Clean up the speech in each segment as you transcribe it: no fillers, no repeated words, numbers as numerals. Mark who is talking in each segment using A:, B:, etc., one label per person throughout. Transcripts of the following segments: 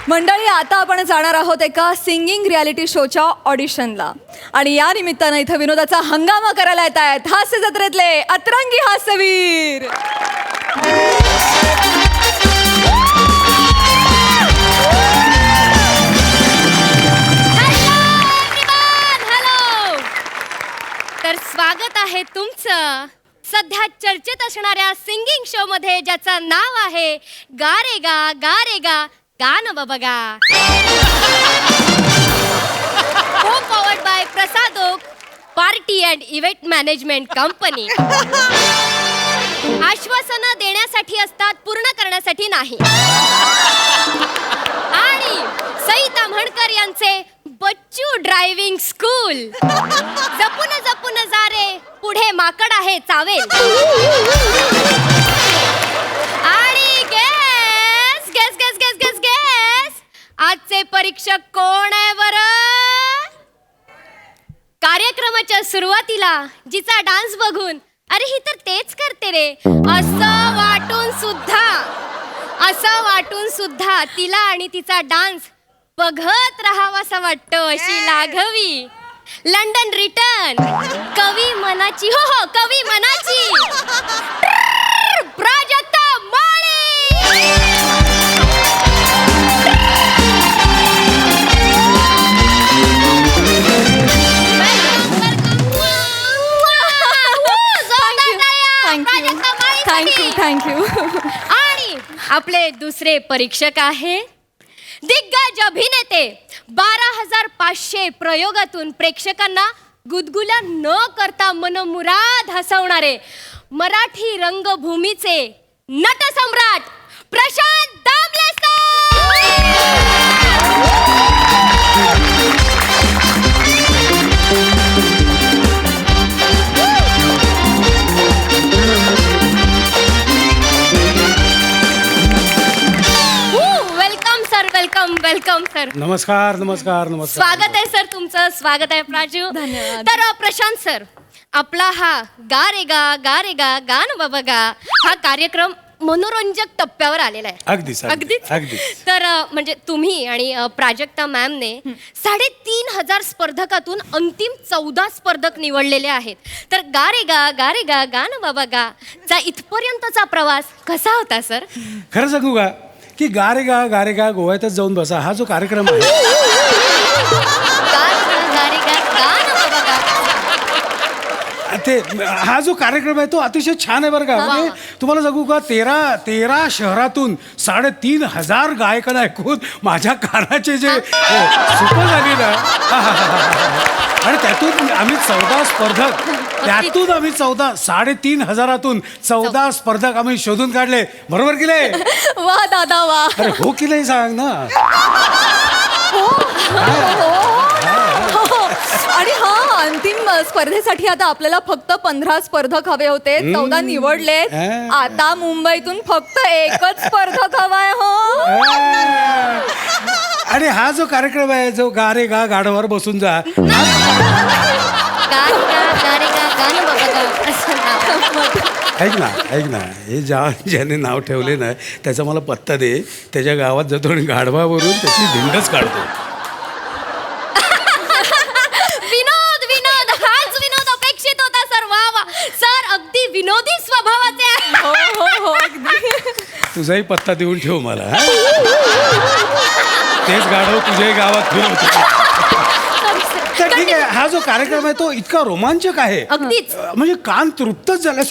A: मंडळी, आता आपण जाणार आहोत एका सिंगिंग रियालिटी शोच्या ऑडिशनला आणि या निमित्तानं इथं विनोदाचा हंगामा करायला येत आहेत हास्य जत्रेतले अतरंगी हास्यवीर.
B: हॅलो, तर स्वागत आहे तुमचं सध्या चर्चेत असणाऱ्या सिंगिंग शो मध्ये, ज्याचं नाव आहे गा रे गा गा रे गा गान बाबा गा. को पॉवर्ड बाय प्रसादोक party and event management company. आश्वासनं देण्यासाठी असतात, पूर्ण करण्यासाठी नाही. आणि सई ताम्हणकर यांचे बच्चू ड्रायव्हिंग स्कूल. जपून जपून जा रे, पुढे माकड आहे चावेल. आणि guess guess guess guess guess guess आजचे परीक्षक कोण आहे बरं? कार्यक्रमाच्या सुरुवातीला जिचा डान्स बघून अरे ही तर तेच करते रे असं वाटून सुद्धा तिला आणि तिचा डान्स बघत राहावासा वाटतो अशी लाघवी लंडन रिटर्न कवी मनाची, हो कवी मनाची प्राजक्ता माळी.
A: थँक्यू.
B: आणि आपले दुसरे परीक्षक आहे दिग्गज अभिनेते. 12,500 प्रयोगातून प्रेक्षकांना गुदगुल्या न करता मनमुराद हसवणारे मराठी रंगभूमीचे नटसम्राट प्रशांत दामले वेलकम सर.
C: नमस्कार.
B: स्वागत आहे सर तुमचं. स्वागत आहे प्राजू.
A: धन्यवाद.
B: तर प्रशांत सर, आपला हा गा रे गा गान बाबा गा हा कार्यक्रम मनोरंजक टप्प्यावर आलेला आहे.
C: अगदीच.
B: तर म्हणजे तुम्ही आणि प्राजक्ता मॅमने 3,500 स्पर्धकातून अंतिम 14 स्पर्धक निवडलेले आहेत. तर गा रे गा गान बाबा गा चा इथपर्यंतचा प्रवास कसा होता सर?
C: खरं सांगू का की गा रे गा गोव्यातच जाऊन बसा हा जो कार्यक्रम आहे ते हा जो कार्यक्रम आहे तो अतिशय छान आहे बरं का. म्हणजे तुम्हाला सांगू का 13 शहरातून 3,500 गायकांना ऐकून माझ्या कानाचे जे सुपर झाली ना आणि त्यातून आम्ही 14 स्पर्धक 3,500 14 स्पर्धक आम्ही शोधून काढले. बरोबर की नाही?
A: वा दादा वा.
C: अरे हो की नाही सांग ना.
A: आणि हा अंतिम स्पर्धेसाठी आता आपल्याला फक्त 15 स्पर्धक हवे होते. 14 निवडलेत. आता मुंबईतून फक्त एकच स्पर्धक हवाय. हो.
C: आणि हा जो कार्यक्रम आहे जो गा रे गा गाढवावर बसून जा ऐक ना हे ज्याने नाव ठेवले ना त्याचा मला पत्ता दे. त्याच्या गावात जातो आणि गाढवावरून त्याची धिंडच काढतो.
B: विनोद अपेक्षित होता सर. वा सर, अगदी विनोदी स्वभावाचे आहे.
A: हो अगदी.
C: तुझाही पत्ता देऊन ठेव मला. तेच गाढव तुझ्याही गावात फिरवतो. तर ठीक आहे. हा जो कार्यक्रम आहे तो इतका रोमांचक आहे
B: अगदीच.
C: म्हणजे कान तृप्तच झालं.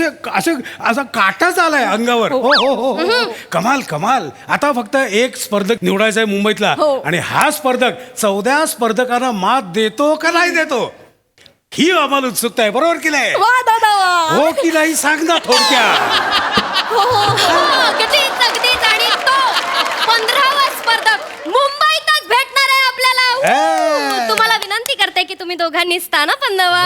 C: असा काटाच आलाय अंगावर. हो. कमाल. आता फक्त एक स्पर्धक निवडायचा आहे मुंबईतला. आणि हा स्पर्धक 14 स्पर्धकांना मात देतो का नाही देतो ही आम्हाला उत्सुकता आहे. बरोबर की नाही?
A: वा दादा वा.
C: हो की नाही सांग ना थोडक्यात.
B: अगदीच. आणि तो 15वा स्पर्धक मुंबईतच भेटणार आहे आपल्याला. तुम्हाला विनंती करते की तुम्ही दोघांनी स्थान पन्नावा.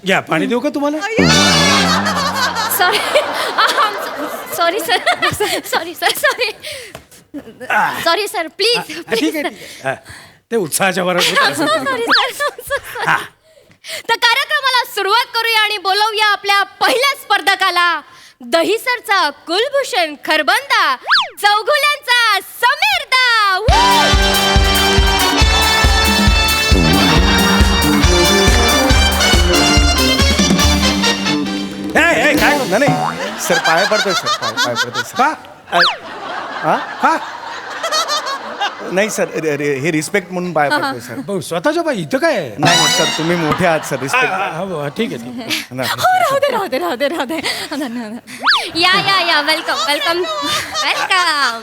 C: या पाणी देऊ का तुम्हाला?
B: Sorry sir. Sorry sir please.
C: ठीक आहे. ते उत्साहाच्या भरात होत असेल.
B: Sorry, sir. तर कार्यक्रमाला सुरुवात करूया आणि बोलवूया आपल्या पहिल्या स्पर्धकाला, दहिसरचा कुलभूषण खरबंदा, चौघुल्यांचा समीरदा.
C: काय
D: नाही सर, पाया पडतोय सर, पाया पडतोय सर.
C: का
D: हा
C: का
D: नाही सर, हे रिस्पेक्ट म्हणून पाया पडतोय सर.
C: भाऊ, स्वतःच्या बाई इथं काय आहे?
D: नाही सर, तुम्ही मोठे आहात सर,
C: हा,
D: रिस्पेक्ट.
C: हा, हा, ठीक आहे, ठीक आहे.
A: हो राहू दे राहू दे राहू दे राहू दे धन्यवाद.
B: या वेलकम वेलकम वेलकम.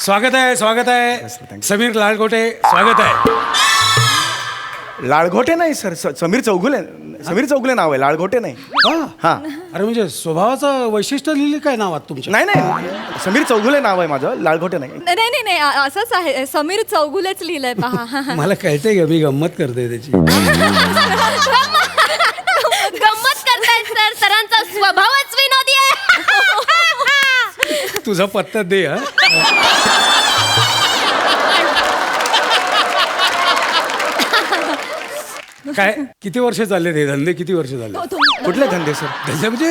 C: स्वागत आहे, स्वागत आहे.
D: thank you.
C: समीर लालगोटे, स्वागत आहे.
D: लाळघोटे नाही सर, समीर चौगुले. समीर चौगुले नाव आहे, लाळघोटे नाही.
C: हा
D: हा
C: अरे म्हणजे स्वभावाचं वैशिष्ट्य लिहिले काय नावात तुमच्या?
D: नाही समीर चौगुले नाव आहे माझं, लाळघोटे नाही.
A: नाही नाही नाही असंच आहे, समीर चौगुलेच लिहिलंय पहा.
C: मला कळतंय का, मी गंमत करतोय त्याची.
B: गंमत करताय सर, सरांचा स्वभावच विनोदी आहे.
C: तुझा पत्ता दे. हा काय किती वर्ष चालले ते धंदे, किती वर्ष झाले?
D: कुठले धंदे सर?
C: धंदे म्हणजे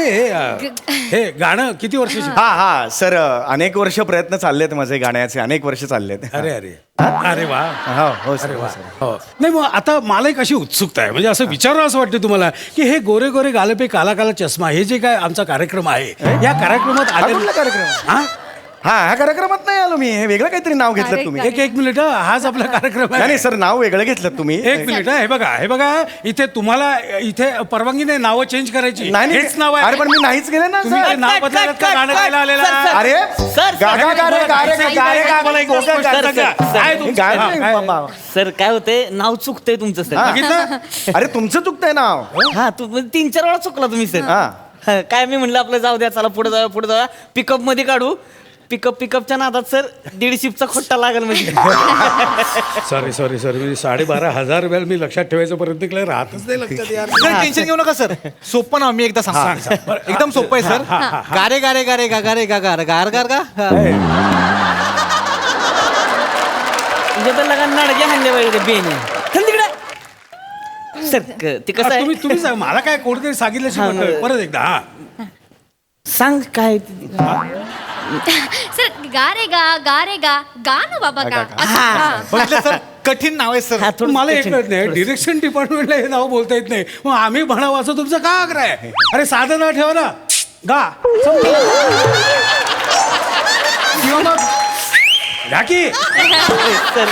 C: हे गाणं किती वर्षाची?
D: हा सर, अनेक वर्ष प्रयत्न चाललेत माझे गाण्याचे, अनेक वर्ष चाललेत.
C: अरे अरे अरे वा.
D: हो
C: अरे
D: सर,
C: वा.
D: सर.
C: हो. नाही मग आता मला एक अशी उत्सुकता आहे, म्हणजे असं विचारावं असं वाटतं तुम्हाला की हे गोरे गोरे गाले पे काला काला चष्मा, हे जे काय आमचा कार्यक्रम आहे, या कार्यक्रमात
D: हा कुठला कार्यक्रम?
C: हा
D: हा ह्या कार्यक्रमात नाही आलो मी, हे वेगळं काहीतरी नाव घेतलं तुम्ही.
C: एक मिनिट हा, हाच आपला कार्यक्रम आहे.
D: नाही सर, नाव वेगळं घेतलं तुम्ही.
C: एक मिनिट हा, हे बघा इथे तुम्हाला इथे परवानगी नाही नावं चेंज करायची.
D: नाही
C: हेच नाव आहे.
D: अरे पण मी नाहीच गेले ना
C: तुम्ही ते
D: सर.
C: नाव बदलायला का गाणं गायला आलेला?
D: अरे
E: सर,
D: गा गा गा रे गा रे गा गा रे गा
C: मला एक गोष्ट
D: गा गा
C: सांगा.
D: गा.
C: काय
D: हे
C: तुमचं?
D: गाणं
C: हा,
D: नाही,
C: काय?
D: बाबा.
E: सर काय होते, नाव चुकतंय तुमचं सर.
C: बघितलं?
D: अरे तुमचं चुकतंय नाव.
E: हा तू 3-4 वेळा चुकला तुम्ही सर.
D: हा.
E: हा, काय मी म्हणलं आपलं जाऊ द्या, चला पुढे जाऊया पिकअप मध्ये काढू. पिकअपच्या नादात सर 150चा खोट्टा लागल म्हणजे.
C: सॉरी म्हणजे 12,500 वेळा मी लक्षात ठेवायचा प्रयत्न केला, राहतच नाही लक्षात यार.
F: सर टेन्शन घेऊ नका सर, सोपं नाव मी एकदा सांगतो. एकदम सोपं आहे सर. गारे गारे गारे गा गारे गा गार गार गार गा.
E: म्हणजे तर लगा नाडगे हाणले पाहिजे बेने तिकडे. सर ते कसं आहे,
C: तुम्ही सांगा, मला काय कोणतरी सांगितलं परत एकदा. हा
E: सांग काय.
B: सर गा रे गा ना बाबा गा.
F: बघितलं सर, कठीण नाव आहे सर.
E: हा, थोडं
C: मला एक
E: कठीण.
C: कळत नाही, डिरेक्शन डिपार्टमेंटला हे नाव बोलता येत नाही, मग आम्ही म्हणावं असं तुमचं का आग्रह आहे? अरे साधं नाव ठेवा ना, गा किंवा मग राखी
E: सर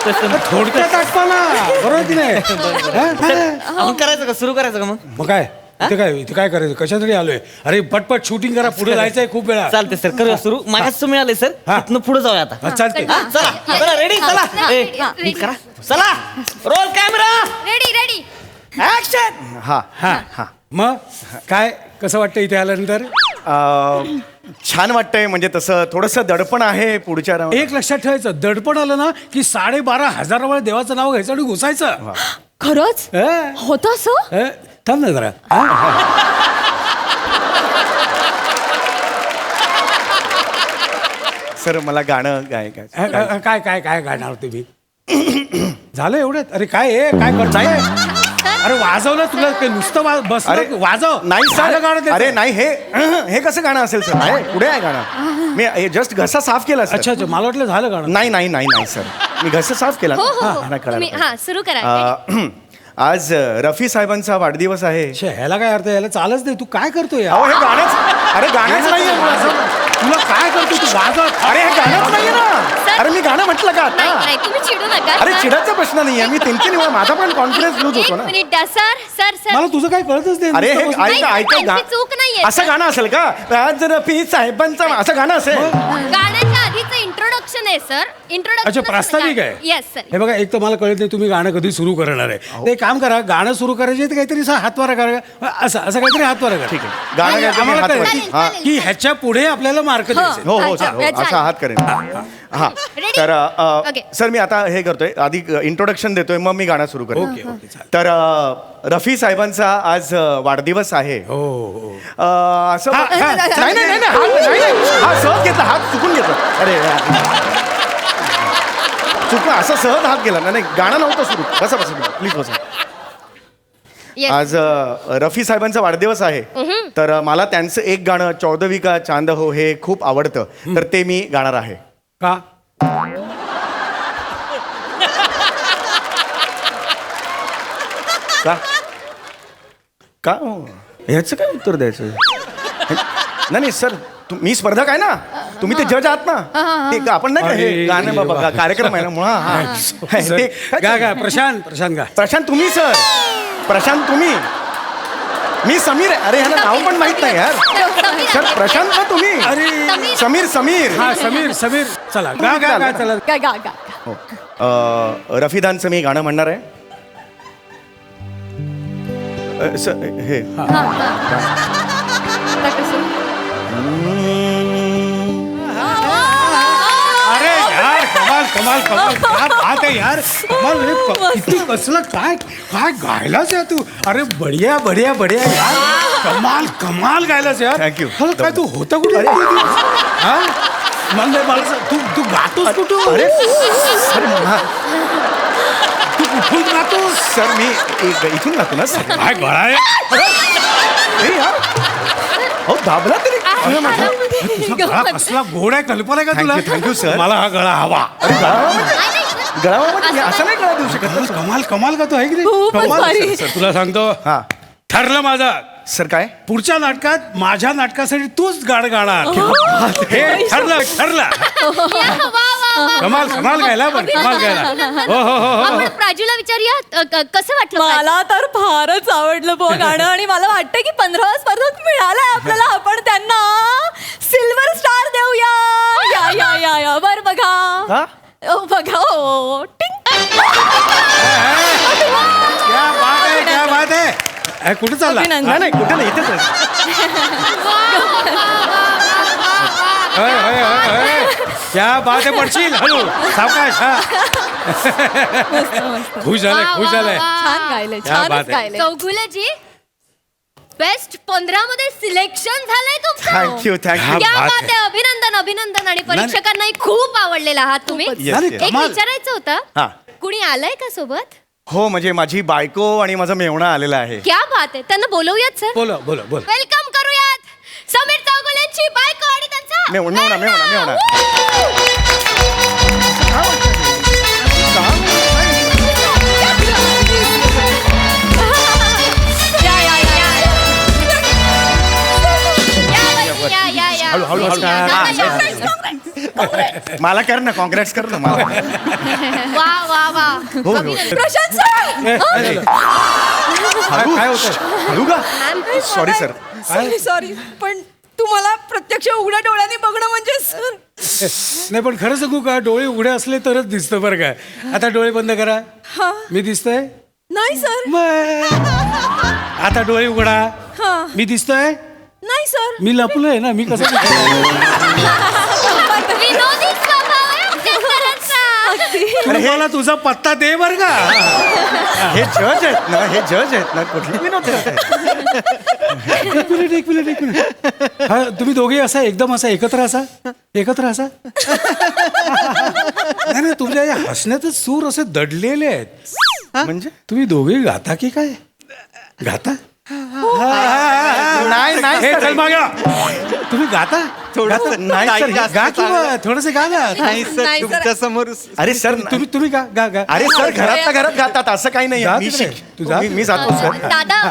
E: तसं
C: थोडक्यात आठवा ना, बरोबर की नाही?
E: आपण करायचं का, सुरू करायचं का मग?
C: मग काय इथे काय करायचं, कशासाठी आलोय? अरे पटपट शूटिंग करा, पुढे जायचंय खूप वेळा.
E: चालते सर, करूया सुरू. मागास मिळाले सर,
C: हा.
E: इथनं पुढे जाऊया आता.
C: हा, चालते.
E: हा, चला रेडी, चला. ए, नीट करा, चला रोल कॅमेरा
B: रेडी.
E: ऍक्शन.
D: हा
C: हा मग काय कसं वाटतं इथे आल्यानंतर?
D: छान वाटतंय, म्हणजे तसं थोडंसं दडपण आहे पुढच्या राऊंड.
C: एक लक्षात ठेवायचं, दडपण आलं ना की 12,500 वेळा देवाचं नाव घ्यायचं आणि घुसायचं.
A: खरंच होतं असं?
C: थांब ना जरा.
D: सर मला गाणं गायकायचं.
C: काय गाणार तुम्ही? झालं एवढ्यात? अरे काय करताय? अरे वाजवलं तुला, काही नुसतं बस.
D: अरे
C: वाजव.
D: नाही
C: झालं
D: सर,
C: गाणं त्याचं.
D: अरे नाही, हे कसं गाणं असेल सर? आहे पुढे आहे गाणं, मी जस्ट घसा साफ केला सर.
C: अच्छा मला वाटलं झालं गाणं.
D: नाही सर, मी घसा साफ केला.
B: हो
D: हा, नाही, कळालं,
B: तुम्ही
D: कळालं.
B: हा सुरू करा.
D: आज रफी साहेबांचा वाढदिवस आहे.
C: छे, ह्याला काय अर्थ? याला चालच नाही. तू काय करतोय
D: अहो हे गाणंच, अरे गाणंच नाहीये.
C: तुला काय करतो तू? वाजव.
D: अरे हे गाणंच नाहीये ना. अरे मी गाणं म्हटलं का
B: नाही
D: आता?
B: नाही तुम्ही चिडू नका.
D: अरे चिडाचा प्रश्न नाहीये, मी 3 वेळा माझा पण कॉन्फिडन्स लूज होतो
B: एक
D: ना.
B: मिनिट द्या सर.
C: मला तुझं काय कळतच नाही.
D: अरे हे
C: नुसतं बसून-
D: ऐका
B: त्यांची चूक नाहीये,
D: असं
B: सर.
D: गाणं असेल का? आज रफी साहेबांचा असं गाणं असेल?
B: गाण्याच्या आधीचं इंट्रोडक्शन आहे सर.
C: अच्छा प्रास्ताविक आहे.
B: Yes sir.
C: हे बघा, एक तर मला कळत नाही तुम्ही गाणं कधी सुरू करणार आहे. ते काम करा, गाणं सुरू करायचे तर काहीतरी असं हातवारा करा, असं काहीतरी हातवारा करा.
D: ठीक आहे. गाणं
C: आणि
D: गायचं मी
C: आम्हाला
D: हातवारा.
C: कळेल
D: हा.
C: की ह्याच्या पुढे आपल्याला मार्क द्यायचे.
D: हो
B: अच्छा,
D: सर, हो, असा हात करेन. हा
B: Ready?
D: तर
B: Okay.
D: सर मी आता हे करतोय आधी इंट्रोडक्शन देतोय मग मी गाणं सुरू करतो
C: ओके ओके चालेल.
D: तर रफी साहेबांचा आज वाढदिवस आहे
C: हो हो
D: असं
C: हा, हा.
D: नाही नाही नाही, नाही, हा सहज घेतला हात चुकून घेतला अरे चुकून असं सहज हात गेला नाही गाणं नव्हतं सुरू बसा बसा प्लीज बसा
B: Yes.
D: आज रफी साहेबांचा वाढदिवस आहे तर मला त्यांचं एक गाणं चौदवी का चांद हो हे खूप आवडतं तर ते मी गाणार आहे
C: का
D: का का ह्याचं काय उत्तर द्यायचं नाही नाही सर मी स्पर्धक आहे ना तुम्ही ते जज आहात ना ते आपण नाही का हे
C: अरे,
D: गाणं बाबा
C: बाबा.
D: कार्यक्रम आहे ना मुळा
C: सर, गा गा प्रशांत प्रशांत गा
D: प्रशांत तुम्ही सर प्रशांत तुम्ही मी समीर आहे अरे ह्याला नाव पण माहित नाही यार सर प्रशांत ना तुम्ही
C: अरे
D: समीर समीर
C: हा समीर समीर चला गा गा गा चला
A: गा गा गा
D: हो. रफीदांचं मी गाणं म्हणणार आहे हे
A: आता कसं?
C: अरे यार कमाल कमाल कमाल क्या बात है यार कमाल रे किती कसलं काय काय गायलाच आहे तू अरे बढिया बढिया बढिया यार कमाल कमाल गायलाच यार
D: Thank you.
C: अरे काय तू होता कुठे हा मग मला तू तू गातोस कुठून
D: अरे अरे हा.
C: तू कुठून गातोस
D: सर मी इथून गातो ना सर
C: काय गळा आहे
D: हे यार हो दाबला तरी
C: तुझा गळा कसला गोड आहे कल्पना आहे का तुला
D: Thank you, sir.
C: मला हा गळा हवा
D: अरे गळावामध्ये असं नाही गळा देऊ शकत
C: कमाल कमाल कमाल का तू आहे की नाही
A: खूपच
C: कमाल
A: भारी.
C: सर, तुला सांगतो
D: हा
C: ठरलं माझं
D: सर काय
C: पुढच्या नाटकात माझ्या नाटकासाठी तूच गाणं गाणार हे ठरलं ठरलं कमाल कमाल गायला पण कमाल गायला हो हो हो हो
B: आपण प्राजूला विचारूया कसं वाटलं प्राजू?
A: मला तर फारच आवडलं बुवा गाणं आणि मला वाटतं की 15 स्पर्धक मिळालाय आपल्याला आपण त्यांना सिल्वर स्टार देऊया या या या या बर बघा
D: हा?
A: बघा हो टिंग.
C: क्या बात आहे क्या बात आहे ए, कुठे चालला
A: अभिनंदन.
D: नाही नाही कुठे नाही इथेच आहे.
C: होय, होय, होय, होय. क्या बात आहे पडशील हळू सावकाश हा खुश झालंय
B: वा,
C: खुश
B: वा,
C: झालंय
B: वा.
A: छान गायलंय
C: क्या बात
A: छानच
C: आहे.
A: गायलंय
B: चौगुलेजी बेस्ट 15 मध्ये सिलेक्शन झालंय तुमचं
D: थँक्यू
C: हा.
D: थँक्यू
B: क्या
C: बात
B: बात
C: आहे.
B: आहे अभिनंदन अभिनंदन आणि परीक्षकांनाही खूप आवडलेला आहात तुम्ही
A: खूपच.
D: Yes,
C: नाही,
D: yes.
B: एक
C: कमाल.
B: विचारायचं
D: हा.
B: होतं कुणी आलंय का सोबत
D: हो म्हणजे माझी बायको आणि माझा मेवणा आलेला आहे
B: क्या बात आहे त्यांना बोलवूयात सर
C: बोलो बोलो बोलो
B: वेलकम करूयात समीर चौगुलेंची बायको आणि त्यांचा
D: मेवणा मेवणा मेवणा
B: या, या, या, या. या, या, या.
D: हळू, हळू, हळू.
B: या.
D: मला कर ना कॉन्ग्रॅट्स कर ना मला
B: वा वा वा
D: हो.
B: अभिनंदन.
A: प्रशांत सर
C: काय होतं
D: हळू का
B: मॅम,
D: सॉरी सर
A: सॉरी पण तुम्हाला प्रत्यक्ष उघड्या डोळ्याने बघणं म्हणजे सर
C: नाही पण खरं सांगू का डोळे उघडे असले तरच दिसतं बरं काय आता डोळे बंद करा
A: हा
C: मी दिसतोय
A: नाही सर
C: मग. आता डोळे उघडा
A: हा
C: मी दिसतोय
A: नाही सर
C: मी लपलोय ना मी कसं
B: विनोदी स्वभाव आहे आमच्या सरांचा.
C: मला तुझा पत्ता दे बर का
D: हे जज आहेत ना हे जज आहेत ना कुठले विनोद आहेत?
C: एक मिनिट हा तुम्ही दोघे असा एकदम असा एकत्र असा नाही नाही तुमच्या या हसण्यातच सूर असे दडलेले आहेत
D: म्हणजे
C: तुम्ही दोघे गाता की काय गाता
D: नाही नाही
C: हे
D: sir.
C: चल मागे तुम्ही गाता
D: थोडंसं नाही sir.
C: गा किंवा थोडस गा ना
F: नाही सर
A: नाही, सर.
F: तुमच्या समोर
D: अरे सर
C: तुम्ही गा
D: अरे सर घरातल्या घरात गातात असं काही नाही
C: जा
D: मी
C: तिकडे.
D: शिक-
C: तू जा.
D: मी जातो सर
B: दादा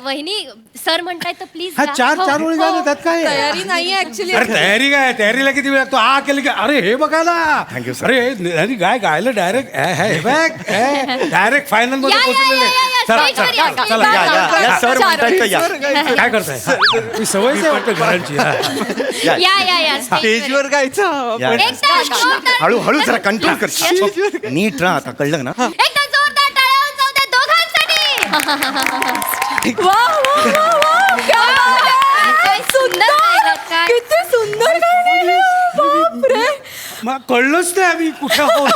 B: वहिनी सर म्हणताय तर प्लीज
C: हा चार ओळी गा ना, त्यात काय आहे?
A: तयारी नाहीये ऍक्च्युली
C: अरे तयारी काय तयारीला किती वेळ लागतो हा केलं की अरे हे बघा ना
D: Thank you, sir.
C: अरे गायलं डायरेक्ट डायरेक्ट फायनल मध्ये
B: या, या,
C: पोहोचलेले
B: या, या,
C: चला
B: स्टेजवर या,
C: चला, चला
D: या, या, सर म्हणतायत तर या.
C: काय करताय ही सवयच आहे वाटतं घरांची हा.
D: या.
B: या
F: स्टेजवर गायचं
D: या.
B: एकदा जोरदार-
D: हळू हळू जरा कंट्रोल कर नीट राहा आता कळलं ना
B: एकदा जोरदार टाळ्या वाजवू द्या दोघांसाठी
A: वा वा वा वा क्या बात आहे.
B: काय सुंदर गायलात, काय.
A: किती सुंदर गायलंय. बापरे
C: कळलंच नाही आम्ही कुठे आहोत.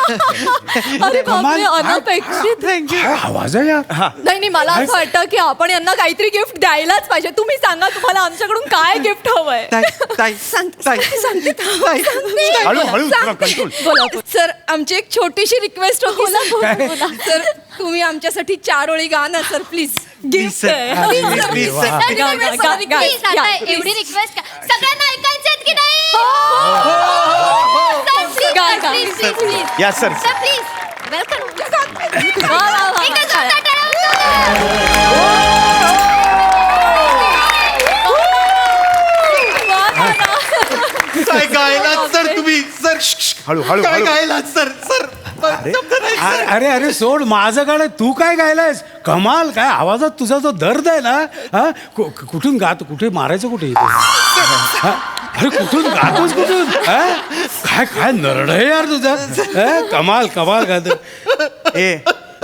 A: अरे
C: कमाल.
A: बापरे, अनपेक्षित.
C: काय आवाज आहे यार.
A: नाही नाही, मला असं वाटतं की आपण यांना काहीतरी गिफ्ट द्यायलाच पाहिजे. तुम्ही सांगा तुम्हाला आमच्याकडून काय गिफ्ट हवंय.
D: हळू कंट्रोल.
A: बोला सर, आमची एक छोटीशी रिक्वेस्ट होती. सर तुम्ही आमच्यासाठी 4 ओळी गा ना सर, प्लीज. गिफ्ट
B: Please, आता एवढी रिक्वेस्ट सगळ्यांना ऐकायचं की नाही
A: गा, गा.
B: प्लीज
D: या सर
B: सर प्लीज वेलकम
A: वा, वा, वा.
F: काय गायलात सर तुम्ही सर
D: हळू हळू
F: काय
D: हळू
F: गायलात सर सर शब्द नाही, सर.
C: अरे अरे सोड माझं गाणं, तू काय गायलायस. कमाल. काय आवाजात तुझा जो दर्द आहे ना, हा कुठून गात, कुठे मारायचं कुठे इथे. हा? अरे कुठून गातोस कुठून. हा? काय काय नरड आहे यार तुझा. हा? कमाल कमाल गात.
D: ए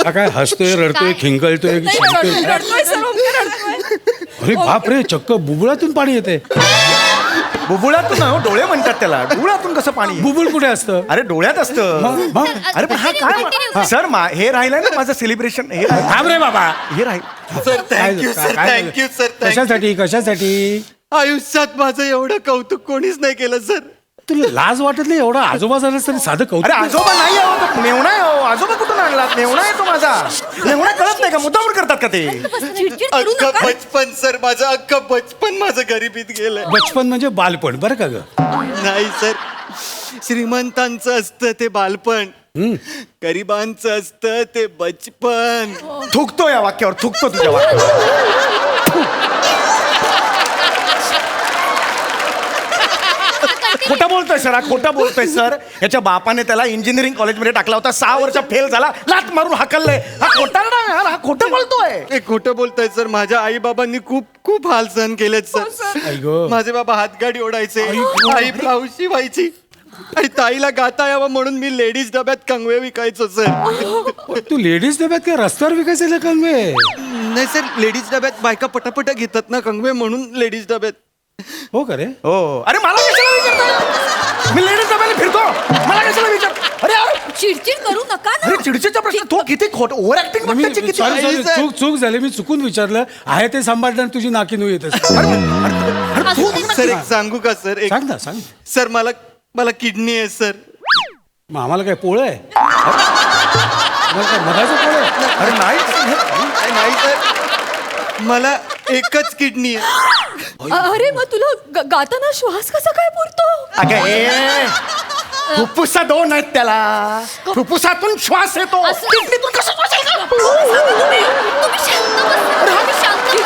C: काय हसतोय, रडतोय, खिंकळतोय, शिंकतोय.
A: रडतोय सर, रडतोय.
C: अरे बापरे, चक्क बुबुळातून पाणी येते.
D: बुबुळातून ना, हो, डोळे म्हणतात त्याला. डोळ्यातून कसं पाणी येईल?
C: बुबुळ कुठे असतं.
D: अरे डोळ्यात असतं.
C: मग?
D: अरे पण हा काय सर हे राहिलंय ना माझं सेलिब्रेशन. हे
C: थांब रे बाबा.
D: हे राहील.
F: सर थँक्यू सर
C: काय-
F: थँक्यू सर थँक्यू.
C: कशासाठी कशासाठी.
F: आयुष्यात माझं एवढं कौतुक कोणीच नाही केलं सर.
C: तुला लाज वाटत नाही एवढा आजोबा झालास तरी साधं
D: अरे
C: कौतुक.
D: आजोबा नाही आहे हो, तो मेवणा आहे हो. आजोबा कुठून आणला. मेवणा आहे तो माझा. मेवणा कळत नाही का, मुद्दामून करतात का ते.
A: चिडचिड करू
F: अख्खं
A: नका.
F: बचपन सर माझं अख्खं बचपन माझं गरिबीत गेलंय.
C: बचपन म्हणजे बालपण बरं का ग.
F: नाही सर, श्रीमंतांचं असतं ते बालपण, गरिबांचं असतं ते बचपन.
D: थुकतो या वाक्यावर, थुकतो तुझ्या वाक्यावर. खोटं बोलतोय सर, हा खोटं बोलतोय सर. याच्या बापाने त्याला इंजिनिअरिंग कॉलेजमध्ये टाकला होता, 6 वर्ष फेल झाला, लात मारून हाकललंय. हा खोटा नाही यार, हा खोटं बोलतोय.
F: हे खोटं बोलताय सर. माझ्या आई बाबांनी खूप खूप हाल सहन केलेत
C: आई
F: सर.
C: गं.
F: माझे बाबा हातगाडी ओढायचे, आई ब्लाऊज शिवायची, आणि ताईला गाता यावं म्हणून मी लेडीज डब्यात कंगवे विकायचो सर.
C: तू लेडीज डब्यात काय रस्त्यावर विकायचे ना कंगवे.
F: नाही सर, लेडीज डब्यात बायका पटापट घेतात ना कंगवे, म्हणून लेडीज डब्यात.
C: हो का रे.
D: हो अरे मला कशाला विचारताय. मी लेडीज डब्याने फिरतो, मला कशाला विचार. अरे यार,
A: चिडचिड करू नका ना.
D: अरे चिडचिडचा प्रश्न. तो किती खोट ओव्हर ऍक्टिंग बघतायची किती.
C: Sorry sorry,
F: sir.
C: चूक झाली. मी चुकून विचारलं. आहे ते सांभाळताना तुझी नाकी नू येत असते.
F: सर एक सांगू का सर, एक
C: सांग ना सांग.
F: सर मला किडनी आहे सर.
C: मग आम्हाला काय पोळ आहे. आम्हाला काय मधाचं पोळ आहे.
D: अरे नाही
F: नाही सर, मला एकच किडनी आहे.
A: अरे मग तुला गाताना श्वास कसा काय पुरतो.
D: अगं ए फुफ्फुसा 2 आहेत त्याला. फुफ्फुसातून श्वास येतो. किडनीतून कसा श्वास येतो?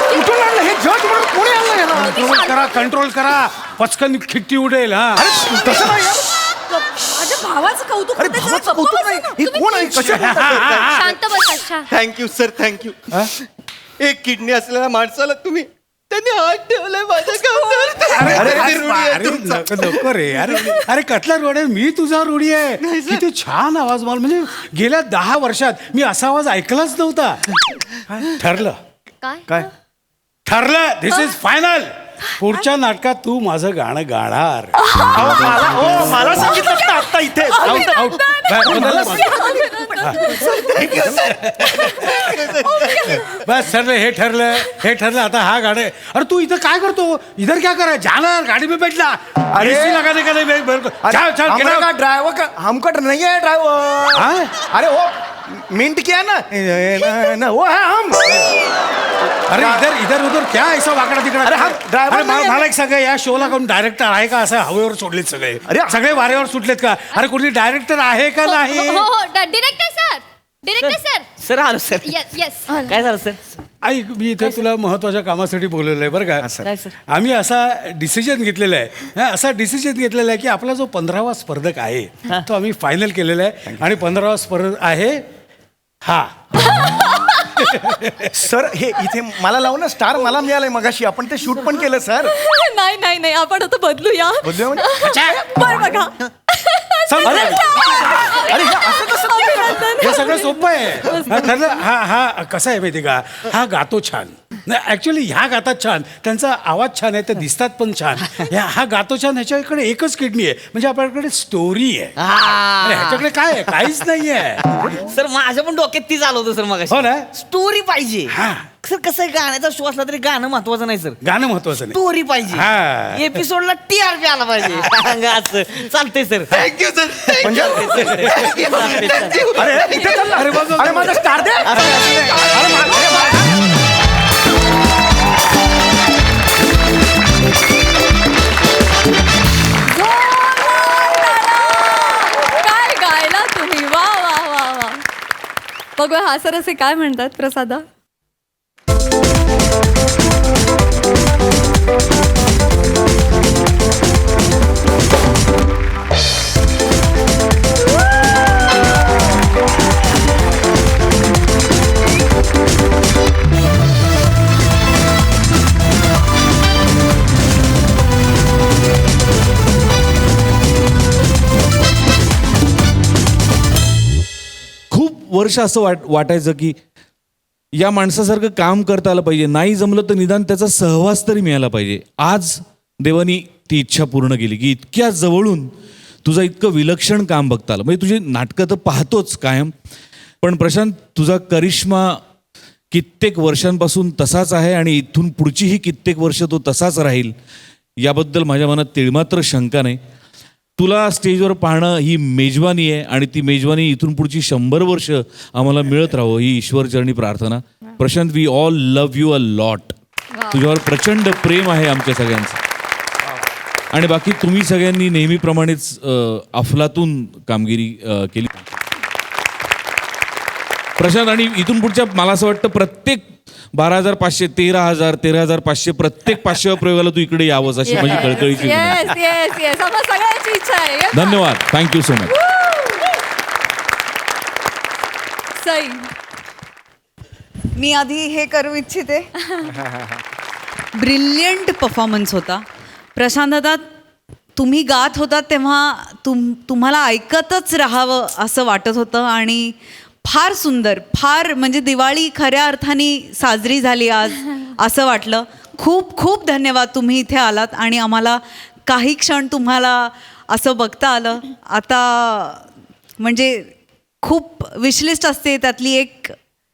D: कुठून आणलं हे जग म्हणून कोणी आणलं याला?
C: कंट्रोल करा, कंट्रोल करा. पचकन खिट्टी उडेल. हा
D: अरे तसं नाही यार.
A: माझ्या भावाचं कौतुक
D: अरे
A: करते, जरा
D: भावाचं
A: गप्प
D: कौतुक
A: बसा
D: नाही.
A: ना.
D: ही कोण आहे, कशा बोलताय?
B: शांत बसा.
F: Thank you sir thank you. एक किडनी असलेल्या माणसाला तुम्ही त्यांनी हात ठेवलाय माझ्या कामावर.
C: अरे
F: अरे,
C: अरे,
F: किती रूढी आहे
C: अरे,
F: तुमचं.
C: नको रे. अरे कसला रूढ आहे. मी तुझा रूढी आहे. किती छान आवाज. मला म्हणजे गेल्या 10 वर्षात मी असा आवाज ऐकलाच नव्हता. ठरलं
D: काय
C: ठरलं. दिस इज फायनल. पुढच्या नाटकात तू माझं गाणं गाणार.
D: मला सांगितलं ना आता इथे.
C: Out out. बस ठरलं. हे ठरलं. आता हा गाणं. अरे तू इथं काय करतो. इधर क्या कर रहा है. जाना गाड़ी में बैठना.
D: अरे
C: एसी लगाने का नहीं. चल चल get out.
D: का ड्राइवर का हमका नहीं है ड्राइवर.
C: हाँ?
D: अरे वो मिंट किया ना वो है हम.
C: अरे इधर उधर क्या ऐसा वाकडा तिकडा.
D: अरे हा driver नाही आहे.
C: मला एक सांगा, या शोला कोण डायरेक्टर आहे का. असं हवेवर सोडलेत सगळे.
D: अरे,
C: सगळे वाऱ्यावर सुटलेत का. अरे कोणी डायरेक्टर आहे का नाही.
B: हो director sir. Director sir.
E: Sir आलो सर.
B: येस
E: काय झालं सर.
C: ऐक, मी इथे तुला महत्वाच्या कामासाठी बोललेलं आहे बरं
E: काय
C: का.
E: सर?
C: आम्ही असा डिसिजन घेतलेला आहे. असा डिसिजन घेतलेला आहे की आपला जो 15वा स्पर्धक आहे तो आम्ही फायनल केलेला आहे. आणि 15वा स्पर्धक आहे हा.
D: सर हे इथे मला लावून ना स्टार मला मिळालंय मगाशी. आपण ते शूट पण केलं सर.
A: नाही आपण आता बदलूया.
D: बदलूया म्हणजे?
A: बर बघा.
C: अरे
D: अरे हे असं कसं
A: अभिनंदन.
C: हे सगळं सोपं आहे. हा ठरलं. हा कसं आहे माहिती का. हा गातो छान. नाही ऍक्च्युली ह्या गातात छान, त्यांचा आवाज छान आहे, ते दिसतात पण छान. हा गातो छान, ह्याच्याकडे एकच किडनी आहे, म्हणजे आपल्याकडे स्टोरी आहे. अरे ह्याच्याकडे काय आहे? काहीच नाही आहे.
E: सर माझ्या पण डोक्यात ती चालवतं सर मग
C: हो ना?
E: स्टोरी पाहिजे.
C: हा.
E: सर कसं आहे, गाण्याचा शो असला तरी गाणं महत्वाचं नाही सर,
C: गाणं महत्वाचं नाही.
E: स्टोरी
C: हा.
E: पाहिजे. एपिसोडला TRP आला पाहिजे. असं चालतंय सर.
F: Thank you sir.
D: म्हणजे अरे इथे चल ना. अरे माझा स्टार दे.
A: काय गायला तुम्ही, वा वा वा वा. बघूया हा सर असे काय म्हणतात. प्रसादा,
G: खूप वर्ष असं वाटायचं की या माणसासारखं काम करता आलं पाहिजे, नाही जमलं तर निदान त्याचा सहवास तरी मिळाला पाहिजे. आज देवानी ती इच्छा पूर्ण केली की इतक्या जवळून तुझं इतकं विलक्षण काम बघता आलं. म्हणजे तुझी नाटकं तर पाहतोच कायम, पण प्रशांत तुझा करिश्मा कित्येक वर्षांपासून तसाच आहे आणि इथून पुढचीही कित्येक वर्ष तो तसाच राहील, याबद्दल माझ्या मनात तिळमात्र शंका नाही. तुला स्टेजवर पाहणं ही मेजवानी आहे आणि ती मेजवानी इथून पुढची 100 वर्ष आम्हाला मिळत राहावं ही ईश्वरचरणी प्रार्थना. Prashant, we all love you a lot. तुझ्यावर प्रचंड प्रेम आहे आमच्या सगळ्यांचं. आणि बाकी तुम्ही सगळ्यांनी नेहमीप्रमाणेच अफलातून कामगिरी केली प्रशांत. आणि इथून पुढच्या मला असं वाटतं प्रत्येक 12,500, 13,000, 13,500 प्रत्येक 500व्या प्रयोगाला तू इकडे यावंस अशी माझी कळकळीची विनंती.
A: येस येस येस, आम्हा सगळ्यांची इच्छा आहे. Yes,
G: धन्यवाद, थँक्यू सो मच.
A: सई,
H: मी आधी हे करू इच्छिते. ब्रिलियंट परफॉर्मन्स होता. प्रशांत दादा, तुम्ही गात होता तेव्हा तुम्हाला ऐकतच राहावं असं वाटत होतं आणि फार सुंदर, फार म्हणजे दिवाळी खऱ्या अर्थाने साजरी झाली आज असं वाटलं. खूप खूप धन्यवाद, तुम्ही इथे आलात आणि आम्हाला काही क्षण तुम्हाला असं बघता आलं. आता म्हणजे खूप विशलिस्ट असते, त्यातली एक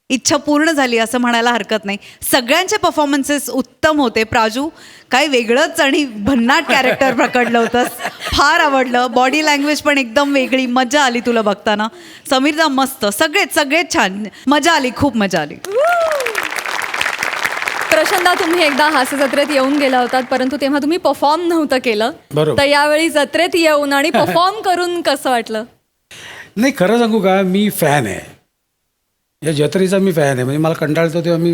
H: इच्छा पूर्ण झाली असं म्हणायला हरकत नाही. सगळ्यांचे परफॉर्मन्सेस उत्तम होते. प्राजू काय वेगळंच आणि भन्नाट कॅरेक्टर पकडलं होतंस, फार आवडलं. बॉडी लँग्वेज पण एकदम वेगळी, मजा आली तुला बघताना. समीरदा मस्त, सगळेच छान, मजा आली, खूप मजा आली.
A: प्रशांतदा, तुम्ही एकदा हास्य जत्रेत येऊन गेला होतात, परंतु तेव्हा तुम्ही परफॉर्म नव्हतं केलं.
C: बरोबर.
A: तर यावेळी जत्रेत येऊन आणि परफॉर्म करून कसं वाटलं?
C: नाही, खरं सांगू का, मी फॅन आहे या जत्रेचा. मी फॅन आहे, म्हणजे मला कंटाळतो तेव्हा मी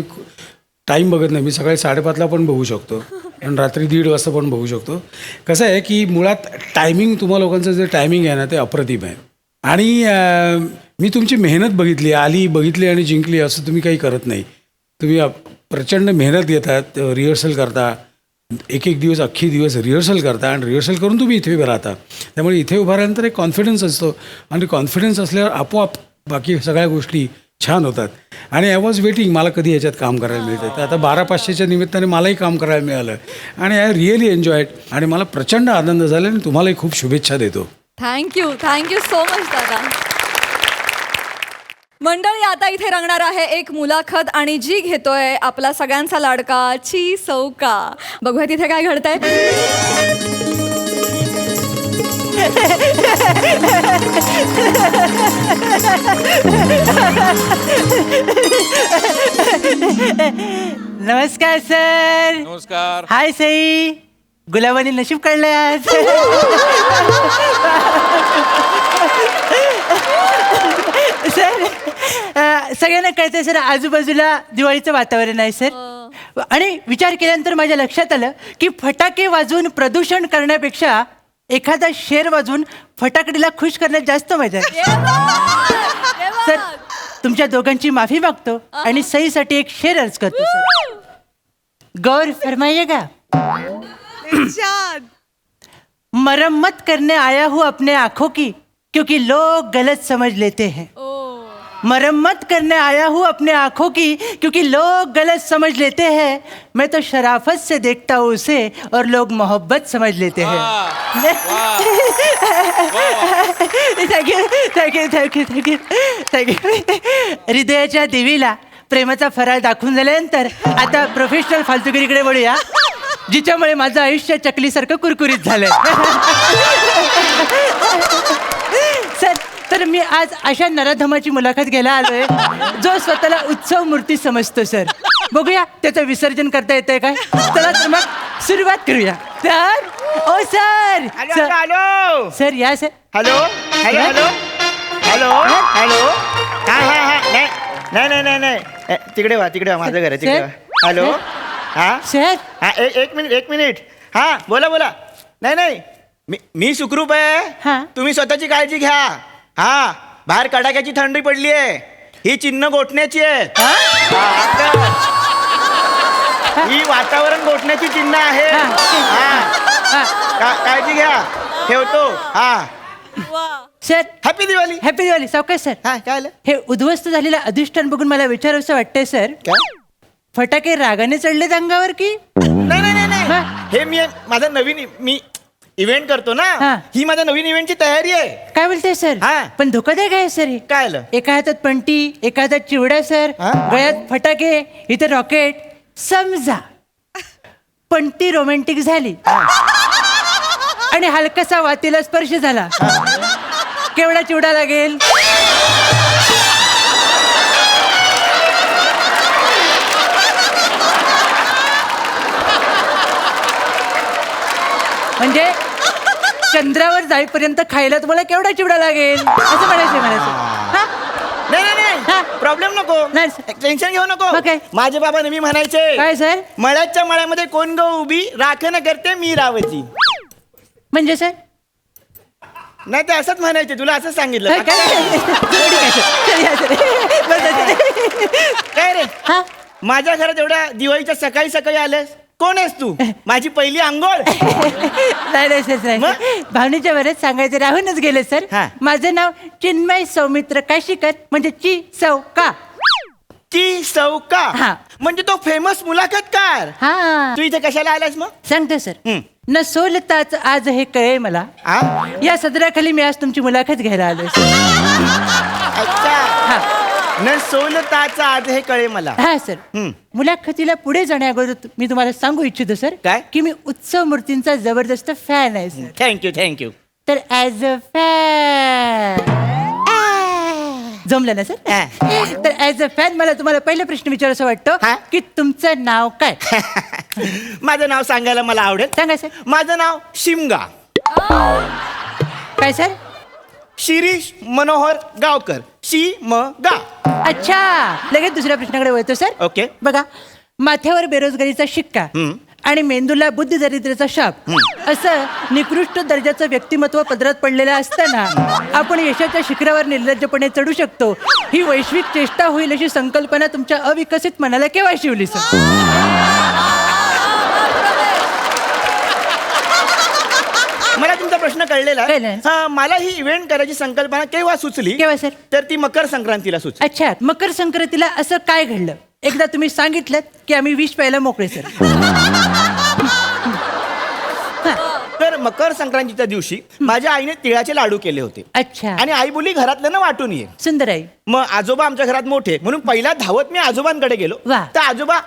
C: टाईम बघत नाही. मी सकाळी 5:30ला पण बघू शकतो आणि रात्री 1:30 वाजता पण बघू शकतो. कसं आहे की मुळात टायमिंग, तुम्हा लोकांचं जे टायमिंग आहे ना ते अप्रतिम आहे. आणि मी तुमची मेहनत बघितली, आली बघितली आणि जिंकली असं तुम्ही काही करत नाही. तुम्ही प्रचंड मेहनत घेतात, रिहर्सल करता, एक दिवस अख्खी दिवस रिहर्सल करता आणि रिहर्सल करून तुम्ही इथे उभे राहता. त्यामुळे इथे उभा राहिल्यानंतर एक कॉन्फिडन्स असतो आणि कॉन्फिडन्स असल्यावर आपोआप बाकी सगळ्या गोष्टी छान होतात. आणि आय वॉज वेटिंग, मला कधी याच्यात काम करायला मिळतं. तर आता 12,500च्या निमित्ताने मलाही काम करायला मिळालं आणि आय रिअली एन्जॉयड आणि मला प्रचंड आनंद झाला आणि तुम्हालाही खूप शुभेच्छा देतो.
A: थँक्यू सो मच दादा. मंडळी, आता इथे रंगणार आहे एक मुलाखत आणि जी घेतोय आपला सगळ्यांचा लाडका ची सौका. बघूया तिथे काय घडतंय.
I: नमस्कार सर.
G: नमस्कार.
I: हाय सई, गुलाबाने नशीब काढलंय आज. सर, सगळ्यांना कळतंय सर, आजूबाजूला दिवाळीचं वातावरण आहे सर. आणि विचार केल्यानंतर माझ्या लक्षात आलं की फटाके वाजवून प्रदूषण करण्यापेक्षा एखादा शेर वाजवून फटाकडीला खुश करण्यात जास्त मजा आहे. सर, तुमच्या दोघांची माफी मागतो आणि सईसाठी एक शेर अर्ज करतो सर. गौर फरमाइएगा. मरम्मत करने आया हूँ अपने आंखों की, क्योंकि लोग गलत समझ लेते हैं. मरम्मत करने आया हूँ अपने आंखों की, क्योंकि लोग गलत समझ लेते हैं। मैं तो शराफत से देखता हूँ उसे और लोग मोहब्बत समझ लेते हैं। Thank you thank you thank you thank you thank you. हृदयाच्या देवीला प्रेमाचा फराळ दाखवून झाल्यानंतर आता प्रोफेशनल फालतुगिरीकडे वळूया, जिच्यामुळे माझं आयुष्य चकलीसारखं कुरकुरीत झालंय. सर, तर मी आज अशा नराधमाची मुलाखत घ्यायला आलोय जो स्वतःला उत्सव मूर्ती समजतो. सर, बघूया त्याचं विसर्जन करता येतंय काय. चला तर मग सुरुवात करूया. सर, ओ सर,
D: हॅलो हॅलो
I: सर या sir.
D: Hello hello hello hello hello हा हा हा नाही नाही नाही नाही तिकडे वा माझं घर आहे तिकडे वा. हॅलो हा
I: सर,
D: हा एक मिनिट हा बोला बोला. नाही मी सुखरूप
I: हा.
D: आहे. तुम्ही स्वतःची काळजी घ्या. हा बाहेर कडाक्याची थंडी पडली आहे. ही चिन्ह गोठण्याची आहे. ही वातावरण गोठण्याची चिन्ह आहे. काळजी घ्या. ठेवतो. हा
I: sir,
D: happy Diwali.
I: Happy Diwali. सावकाश सर.
D: हा काय आलं?
I: हे उद्ध्वस्त झालेलं अधिष्ठान बघून मला विचारावंसं वाटतंय सर,
D: काय
I: फटाके रागाने चढलेत अंगावर की?
D: नाही हे माझा नवीन मी इव्हेंट करतो
I: हा.
D: ना. ही माझ्या नवीन इव्हेंटची तयारी आहे.
I: काय बोलते सर?
D: हा.
I: पण धोकादायक आहे सर हे.
D: काय आलं?
I: एका हातात पंटी, एका हातात चिवडा सर,
D: हा?
I: गळ्यात फटाके, इथे रॉकेट. समजा पंटी रोमॅन्टिक झाली आणि हलकासा वातीला स्पर्श झाला, केवढा चिवडा लागेल? म्हणजे चंद्रावर जाईपर्यंत खायला तुम्हाला केवढा चिवडा लागेल असं म्हणायचं हा?
D: नाही प्रॉब्लेम नको.
I: नाही सर.
D: टेन्शन घेऊ नको.
I: मग काय?
D: माझे बाबा नेहमी म्हणायचे
I: काय सर?
D: मळ्याच्या मळ्यामध्ये कोण गो उभी राखण करते मी रावची.
I: म्हणजे सर
D: नाही ते असंच म्हणायचे. तुला असंच सांगितलं
I: काय? ठीक आहे सर. चल या सर. बस सर.
D: काय रे?
I: हा?
D: माझ्या घरात एवढ्या दिवाळीच्या सकाळी आलेस. कोण आहेस तू? माझी पहिली अंघोळ.
I: नाही सर नाही.
D: मग?
I: भावनेच्या वरच सांगायचं राहूनच गेले सर.
D: हा.
I: माझं नाव चिन्मय सौमित्र काशीकर, म्हणजे ची सौका.
D: ची सौका.
I: हा.
D: म्हणजे तो फेमस मुलाखतकार.
I: हा,
D: तू इथे कशाला आलास मग?
I: सांगतो सर.
D: हं.
I: न सोलताच आज हे कळे मला,
D: हा?
I: या सदराखाली मी आज तुमची मुलाखत घ्यायला आलोय सर.
D: अच्छा.
I: हा.
D: न सोलताचा आज हे कळे मला.
I: हा सर.
D: हं.
I: मुलाखतीला पुढे जाण्याअगोदर मी तुम्हाला सांगू इच्छितो सर,
D: काय?
I: की मी उत्सव मूर्तींचा जबरदस्त फॅन आहे सर.
D: थँक्यू.
I: तर ॲज अ फॅन जमलं ना सर? तर ॲज अ फॅन मला तुम्हाला पहिला प्रश्न विचारायचा वाटतो
D: हा?
I: की तुमचं नाव काय?
D: माझं नाव सांगायला मला आवडेल.
I: सांगा सर.
D: माझं नाव शिमगा.
I: काय सर?
D: शिरीष मनोहर गावकर. शिमगा.
I: अच्छा, लगेच दुसऱ्या प्रश्नाकडे वळतो सर.
D: ओके.
I: बघा, माथ्यावर बेरोजगारीचा शिक्का आणि मेंदूला बुद्धी दरिद्राचा शाप असं निकृष्ट दर्जाचं व्यक्तिमत्व पदरात पडलेलं असताना आपण यशाच्या शिखरावर निर्लज्जपणे चढू शकतो, ही वैश्विक चेष्टा होईल अशी संकल्पना तुमच्या अविकसित मनाला केव्हा शिवली सर?
D: मला तुमचा प्रश्न कळलेला आहे.
I: कळलं.
D: हा, मला ही इव्हेंट करायची संकल्पना केव्हा सुचली?
I: केव्हा सर?
D: तर ती मकर संक्रांतीला सुचली.
I: अच्छा, मकर संक्रांतीला असं काय घडलं? एकदा तुम्ही सांगितलं की आम्ही विष प्यायला मोकळे सर.
D: तर मकर संक्रांतीच्या दिवशी माझ्या आईने तिळाचे लाडू केले होते.
I: अच्छा,
D: आणि आई बोली घरातल्यांना वाटून ये.
I: सुंदर आहे.
D: मग आजोबा आमच्या घरात मोठे म्हणून पहिला धावत मी आजोबांकडे गेलो.
I: वा.
D: तर आजोबा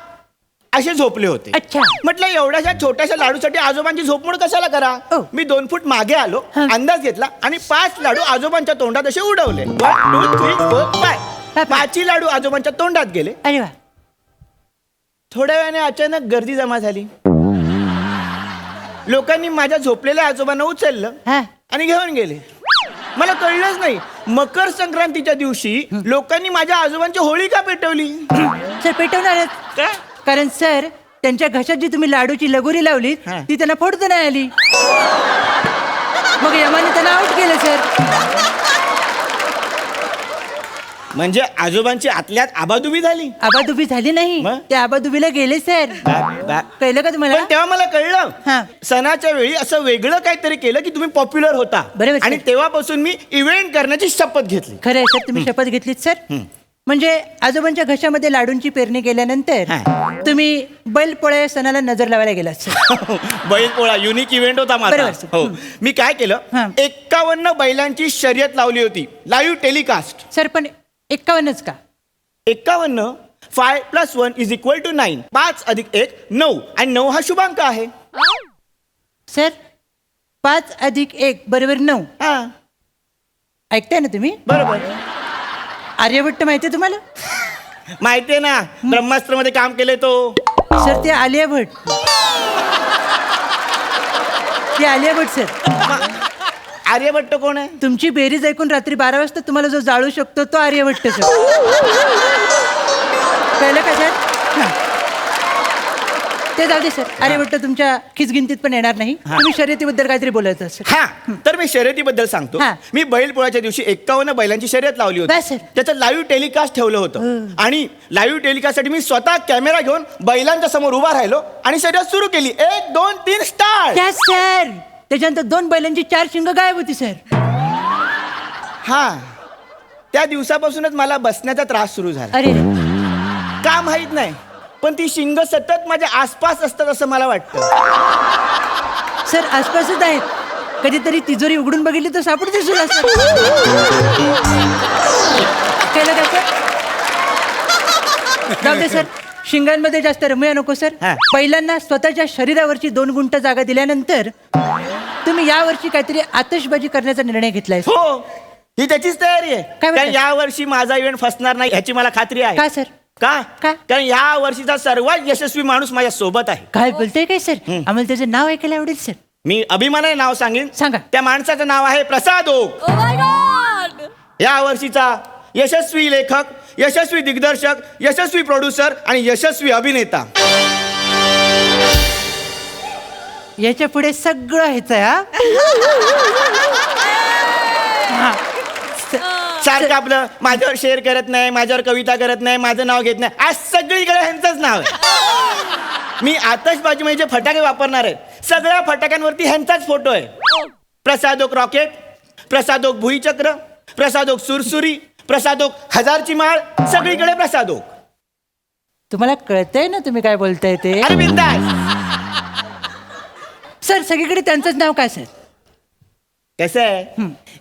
D: असे झोपले होते.
I: अच्छा.
D: म्हटलं एवढ्याशा छोट्याशा लाडूसाठी आजोबांची झोपमोड कशाला करा.
I: ओ.
D: मी 2 फूट मागे आलो,
I: हा.
D: अंदाज घेतला आणि 5 लाडू आजोबांच्या तोंडात असे उडवले. 1 2 3 4 5. 5 लाडू आजोबांच्या तोंडात गेले.
I: अरे वा.
D: थोड्या वेळाने अचानक गर्दी जमा झाली. लोकांनी माझ्या झोपलेल्या आजोबांना उचललं
I: हा.
D: आणि घेऊन गेले. मला कळलंच नाही मकर संक्रांतीच्या दिवशी लोकांनी माझ्या आजोबांची होळी का पेटवली.
I: सर, पेटवणारच.
D: काय?
I: कारण सर, त्यांच्या घशात जी तुम्ही लाडूची लगोरी लावली
D: हा.
I: ती त्यांना फोडता नाही आली, मग यमाने त्यांना आउट केलं सर.
D: म्हणजे आजोबांची आतल्यात आबादुबी झाली.
I: आबादुबी झाली नाही,
D: मग?
I: ते आबादुबीला गेले सर. कळलं का तुम्हाला?
D: पण तेव्हा मला
I: हा.
D: कळलं सणाच्या वेळी असं वेगळं काहीतरी केलं की तुम्ही पॉप्युलर होता.
I: बरोबर, सर.
D: आणि तेव्हापासून मी इव्हेंट करण्याची शपथ घेतली.
I: खरं आहे सर, तुम्ही शपथ घेतलीत सर. म्हणजे आजोबांच्या घशामध्ये लाडूंची पेरणी केल्यानंतर तुम्ही बैलपोळ्या सणाला नजर लावायला गेलात सर.
D: बैलपोळा युनिक इव्हेंट होता माझा.
I: बरोबर, सर.
D: हो, मी काय
I: हा.
D: केलं 51 बैलांची शर्यत लावली होती, लाईव्ह टेलिकास्ट.
I: सर पण 51च का?
D: 51 5 + 1 = 9. 5 + 1 9 आणि 9 हा शुभांक आहे.
I: सर 5 + 1 = 9.
D: हा
I: ऐकताय ना तुम्ही?
D: बरोबर.
I: आर्यभट्ट माहितीये तुम्हाला?
D: माहितीये ना, ब्रह्मास्त्र मध्ये काम केले तो.
I: सर ते आलिया भट. ते आलिया भट सर.
D: आर्यभट्ट कोण आहे?
I: तुमची बेरीज ऐकून रात्री 12 वाजता तुम्हाला जो जाळू शकतो तो आर्यभट्ट सर. कळलं का सर? हां. ते जाऊ दे सर. आर्यभट्ट तुमच्या खिचगिंतीत पण येणार नाही. तुम्ही शर्यतीबद्दल काहीतरी बोलायचं सर.
D: हा, तर मी शर्यतीबद्दल सांगतो.
I: हा.
D: मी बैलपोळ्याच्या दिवशी 51 बैलांची शर्यत लावली
I: बस
D: होती.
I: सर.
D: त्याचं लाईव्ह टेलिकास्ट ठेवलं होतं आणि लाईव्ह टेलिकास्टसाठी मी स्वतः कॅमेरा घेऊन बैलांच्या समोर उभा राहिलो आणि शर्यत सुरू केली. 1 2 3 स्टार्ट.
I: Yes, sir. त्याच्यानंतर 2 बैलांची 4 शिंग गायब होती सर.
D: हा, त्या दिवसापासूनच मला बसण्याचा त्रास सुरू झाला.
I: अरे
D: का माहित नाही, पण ती शिंग सतत माझ्या आसपास असतात असं मला वाटतं.
I: सर आसपासच आहेत. कधीतरी तिजोरी उघडून बघितली तर सापडते सुद्धा सर. कळलं का सर? जाऊ दे सर, शिंगांमध्ये जास्त रमूया नको सर.
D: हा.
I: पहिल्यांदा स्वतःच्या शरीरावरची 2 गुंठ जागा दिल्यानंतर तुम्ही यावर्षी काहीतरी आतषबाजी करण्याचा निर्णय घेतलाय सर.
D: हो, ही त्याचीच तयारी आहे.
I: काय म्हणताय?
D: कारण या वर्षी माझा इव्हेंट फसणार नाही ह्याची मला खात्री आहे.
I: का सर?
D: का?
I: का?
D: कारण या वर्षीचा सर्वात यशस्वी माणूस माझ्या सोबत आहे.
I: काय बोलतोय काय सर? आम्हाला त्याचं नाव ऐकायला आवडेल सर.
D: मी अभिमानाने नाव सांगेन.
I: सांगा.
D: त्या माणसाचं नाव आहे प्रसाद ओक.
A: Oh my God.
D: या वर्षीचा यशस्वी लेखक, यशस्वी दिग्दर्शक, यशस्वी प्रोड्युसर आणि यशस्वी अभिनेता.
I: याच्या पुढे सगळं ह्याचं आहे हा.
D: सारखं आपलं माझ्यावर शेअर करत नाही, माझ्यावर कविता करत नाही, माझं नाव घेत नाही. आज सगळीकडे ह्यांचंच नाव आहे. मी आतषबाजी म्हणजे फटाके वापरणार आहे. सगळ्या फटाक्यांवरती ह्यांचाच फोटो आहे. प्रसादोक रॉकेट, प्रसादोक भुईचक्र, प्रसादोक सुरसुरी, प्रसादोक 1000ची माळ, सगळीकडे प्रसादोक.
I: तुम्हाला कळतंय ना तुम्ही काय बोलताय ते?
D: अरे बिंदास.
I: सर सगळीकडे त्यांचंच नाव काय सर?
D: कसं आहे,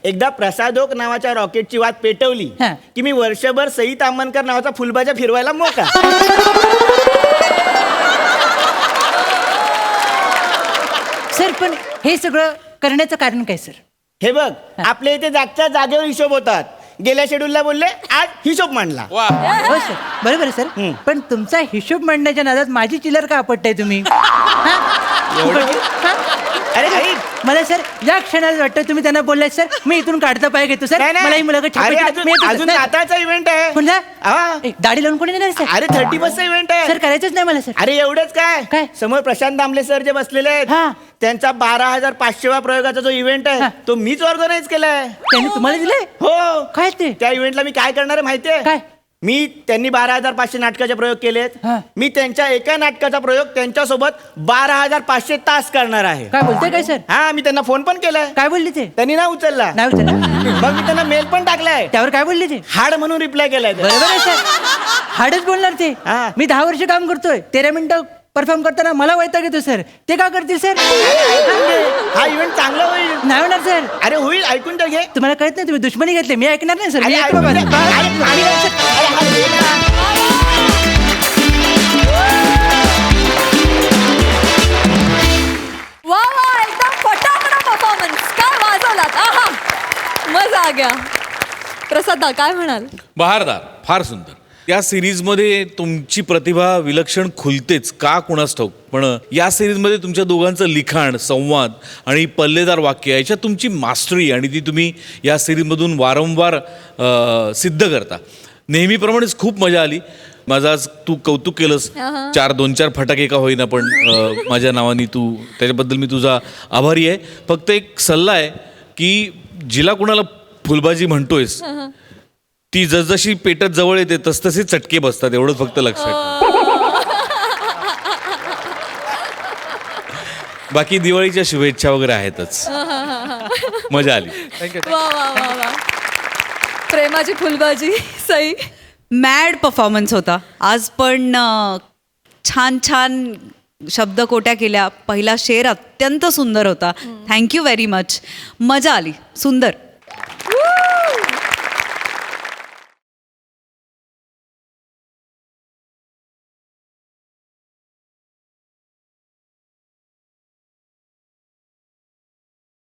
D: एकदा प्रसादोक नावाच्या रॉकेटची वाट पेटवली
I: हा.
D: की मी वर्षभर सई तामणकर नावाचा फुलबाजा फिरवायला मोका.
I: सर पण हे सगळं करण्याचं कारण काय सर?
D: हे बघ, आपल्या इथे जागच्या जागेवर हिशोब होतात. गेल्या शेड्यूलला बोलले, आज हिशोब मांडला.
I: हो सर, बरोबर आहे सर. पण तुमचा हिशोब मांडण्याच्या नादात माझी चिलर का आपटताय तुम्ही? हा? हा?
D: अरे आई,
I: मला सर या क्षणाला वाटतं तुम्ही त्यांना बोललाय सर मी इथून काढता पाय घेतो सर.
D: नाही, नाही.
I: मला ही मुलाखत
D: अरे,
I: छापायची
D: अजून
I: मी येतो, सर.
D: अजून
I: नाही.
D: नाताळचा इव्हेंट आहे.
I: कोणता?
D: हा.
I: ए, दाढी लावून कोणी देणार सर?
D: अरे 30 इव्हेंट आहे.
I: सर करायचंच नाही मला सर.
D: अरे एवढंच काय,
I: काय?
D: समोर प्रशांत दामले सर जे बसलेले
I: हा.
D: आहेत, त्यांचा 12500वा प्रयोगाचा जो इव्हेंट आहे
I: हा.
D: तो मीच ऑर्गनाईज केलाय.
I: त्यांनी तुम्हाला दिले?
D: हो.
I: काय ते?
D: त्या इव्हेंटला मी काय करणार आहे माहितीये?
I: काय?
D: मी त्यांनी 12500 नाटकाचे प्रयोग केलेत.
I: हा.
D: मी त्यांच्या एका नाटकाचा प्रयोग त्यांच्यासोबत 12500 तास करणार आहे.
I: काय बोलतोय काय सर?
D: हा, मी त्यांना फोन पण केलाय.
I: काय बोलली ते?
D: त्यांनी ना उचलला.
I: नाव विचारा.
D: मग मी त्यांना मेल पण टाकलाय.
I: त्यावर काय बोलली ते?
D: हाड म्हणून रिप्लाय केलाय.
I: बरोबर आहे सर. हाडच बोलणार ते.
D: हा.
I: मी 10 वर्ष काम करतोय. 13 मिनिटं परफॉर्म करताना मला वैताग येतो सर. ते का करतील सर?
D: हा इव्हेंट चांगला होईल.
I: नाही होणार सर.
D: अरे होईल, ऐकून तर घे.
I: तुम्हाला कळत नाही, तुम्ही दुश्मनी घेतली. मी ऐकणार नाही सर. मी
D: अरे,
I: ऐकतो
D: ऐकून
I: बाबा.
D: घे. अरे, हा घे ना.
A: वा वा, एकदम फटाफट परफॉर्मन्स. काय वाजवलात. आहा, मजा आ गया. प्रसादा काय म्हणाल?
G: बहारदार, फार सुंदर. या सिरीजमध्ये तुमची प्रतिभा विलक्षण खुलतेच का कुणास ठाऊक, पण या सिरीजमध्ये तुमच्या दोघांचं लिखाण, संवाद आणि पल्लेदार वाक्य याच्यात तुमची मास्टरी आणि ती तुम्ही या सिरीजमधून वारंवार सिद्ध करता. नेहमीप्रमाणेच खूप मजा आली. माझं आज तू कौतुक केलंस. 2-4 फटाके का होईना, पण माझ्या नावाने तू, त्याच्याबद्दल मी तुझा आभारी आहे. फक्त एक सल्ला आहे की जिला कुणाला फुलबाजी म्हणतोयस ती जसजशी पेटत जवळ येते तसतसे चटके बसतात, एवढं फक्त लक्षात ठेवा. बाकी दिवाळीच्या शुभेच्छा वगैरे आहेतच. मजा आली.
A: वा वा वा वा. प्रेमाची फुलबाजी सई.
H: मॅड परफॉर्मन्स होता आज पण. छान छान शब्दकोट्या केल्या. पहिला शेर अत्यंत सुंदर होता. Thank you very much. मजा आली. सुंदर.